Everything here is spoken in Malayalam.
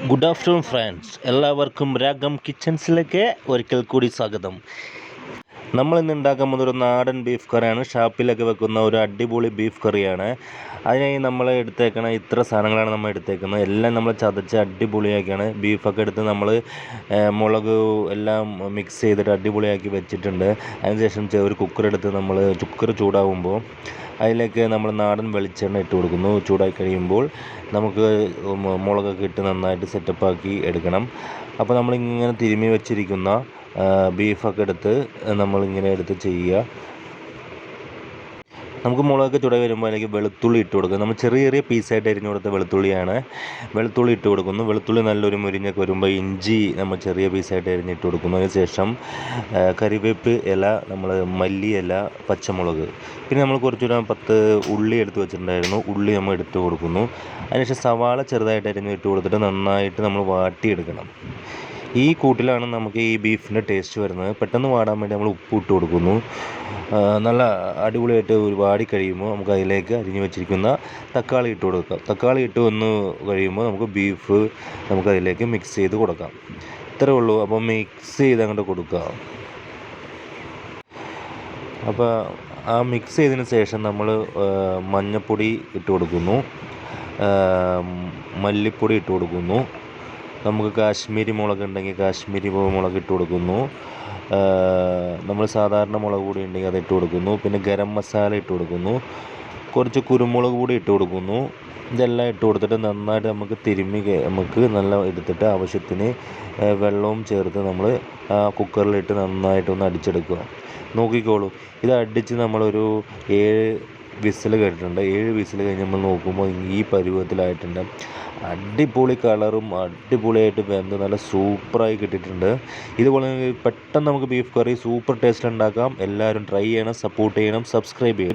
ഗുഡ് ആഫ്റ്റർനൂൺ ഫ്രണ്ട്സ്, എല്ലാവർക്കും രാഗം കിച്ചൺസിലേക്ക് ഒരിക്കൽ കൂടി സ്വാഗതം. നമ്മളിന്ന് ഉണ്ടാക്കാൻ പോകുന്ന ഒരു നാടൻ ബീഫ് കറിയാണ്. ഷാപ്പിലൊക്കെ വെക്കുന്ന ഒരു അടിപൊളി ബീഫ് കറിയാണ്. അതിനായി നമ്മൾ എടുത്തേക്കണ ഇത്ര സാധനങ്ങളാണ് നമ്മൾ എടുത്തേക്കുന്നത്. എല്ലാം നമ്മൾ ചതച്ച് അടിപൊളിയാക്കിയാണ്. ബീഫൊക്കെ എടുത്ത് നമ്മൾ മുളക് എല്ലാം മിക്സ് ചെയ്തിട്ട് അടിപൊളിയാക്കി വെച്ചിട്ടുണ്ട്. അതിനുശേഷം ഒരു കുക്കർ എടുത്ത് നമ്മൾ കുക്കർ ചൂടാകുമ്പോൾ അതിലേക്ക് നമ്മൾ നാടൻ വെളിച്ചെണ്ണ ഇട്ട് കൊടുക്കുന്നു. ചൂടായി കഴിയുമ്പോൾ നമുക്ക് മുളകൊക്കെ ഇട്ട് നന്നായിട്ട് സെറ്റപ്പാക്കി എടുക്കണം. അപ്പോൾ നമ്മളിങ്ങനെ തിരുമ്മി വെച്ചിരിക്കുന്ന ബീഫൊക്കെ എടുത്ത് നമ്മളിങ്ങനെ എടുത്ത് ചെയ്യുക. നമുക്ക് മുളകൊക്കെ ചൂടായി വരുമ്പോൾ അതിലേക്ക് വെളുത്തുള്ളി ഇട്ട് കൊടുക്കുക. നമ്മൾ ചെറിയ ചെറിയ പീസായിട്ട് അരിഞ്ഞു കൊടുത്ത വെളുത്തുള്ളിയാണ്. വെളുത്തുള്ളി ഇട്ട് കൊടുക്കുന്നു. വെളുത്തുള്ളി നല്ലൊരു മുരിഞ്ഞൊക്കെ വരുമ്പോൾ ഇഞ്ചി നമ്മൾ ചെറിയ പീസായിട്ട് അരിഞ്ഞിട്ട് കൊടുക്കുന്നു. അതിനുശേഷം കറിവേപ്പ് ഇല, നമ്മൾ മല്ലി ഇല, പച്ചമുളക്, പിന്നെ നമ്മൾ കുറച്ചൊരു 10 ഉള്ളി എടുത്ത് വെച്ചിട്ടുണ്ടായിരുന്നു. ഉള്ളി നമ്മൾ എടുത്ത് കൊടുക്കുന്നു. അതിനുശേഷം സവാള ചെറുതായിട്ട് അരിഞ്ഞ് ഇട്ട് കൊടുത്തിട്ട് നന്നായിട്ട് നമ്മൾ വാട്ടിയെടുക്കണം. ഈ കൂട്ടിലാണ് നമുക്ക് ഈ ബീഫിൻ്റെ ടേസ്റ്റ് വരുന്നത്. പെട്ടെന്ന് വാടാൻ വേണ്ടി നമ്മൾ ഉപ്പ് ഇട്ട് കൊടുക്കുന്നു. നല്ല അടിപൊളിയായിട്ട് വാടി കഴിയുമ്പോൾ നമുക്ക് അതിലേക്ക് അരിഞ്ഞു വെച്ചിരിക്കുന്ന തക്കാളി ഇട്ട് കൊടുക്കാം. തക്കാളി ഇട്ട് ഒന്ന് കഴിയുമ്പോൾ നമുക്ക് ബീഫ് നമുക്കതിലേക്ക് മിക്സ് ചെയ്ത് കൊടുക്കാം. ഇത്രയേ ഉള്ളൂ. അപ്പോൾ മിക്സ് ചെയ്ത് അങ്ങോട്ട് കൊടുക്കുക. അപ്പോൾ ആ മിക്സ് ചെയ്തതിന് ശേഷം നമ്മൾ മഞ്ഞൾപ്പൊടി ഇട്ട് കൊടുക്കുന്നു, മല്ലിപ്പൊടി ഇട്ട് കൊടുക്കുന്നു, നമുക്ക് കാശ്മീരി മുളക് ഉണ്ടെങ്കിൽ കാശ്മീരി മുളക് ഇട്ട് കൊടുക്കുന്നു, നമ്മൾ സാധാരണ മുളക് പൊടി ഉണ്ടെങ്കിൽ അത് ഇട്ട് കൊടുക്കുന്നു, പിന്നെ ഗരം മസാല ഇട്ട് കൊടുക്കുന്നു, കുറച്ച് കുരുമുളക് പൊടി ഇട്ട് കൊടുക്കുന്നു. ഇതെല്ലാം ഇട്ട് കൊടുത്തിട്ട് നന്നായിട്ട് നമുക്ക് നല്ല എടുത്തിട്ട് ആവശ്യത്തിന് വെള്ളവും ചേർത്ത് നമ്മൾ കുക്കറിലിട്ട് നന്നായിട്ടൊന്ന് അടിച്ചെടുക്കുക. നോക്കിക്കോളൂ, ഇത് അടിച്ച് നമ്മളൊരു 7 വിസിൽ കേട്ടിട്ടുണ്ട്. 7 വിസിൽ കഴിഞ്ഞ് നമ്മൾ നോക്കുമ്പോൾ ഈ പരുവത്തിലായിട്ടുണ്ട്. അടിപൊളി കളറും അടിപൊളിയായിട്ട് വെന്ത് നല്ല സൂപ്പറായി കിട്ടിയിട്ടുണ്ട്. ഇതുപോലെ പെട്ടെന്ന് നമുക്ക് ബീഫ് കറി സൂപ്പർ ടേസ്റ്റ് ഉണ്ടാക്കാം. എല്ലാവരും ട്രൈ ചെയ്യണം, സപ്പോർട്ട് ചെയ്യണം, സബ്സ്ക്രൈബ് ചെയ്യണം.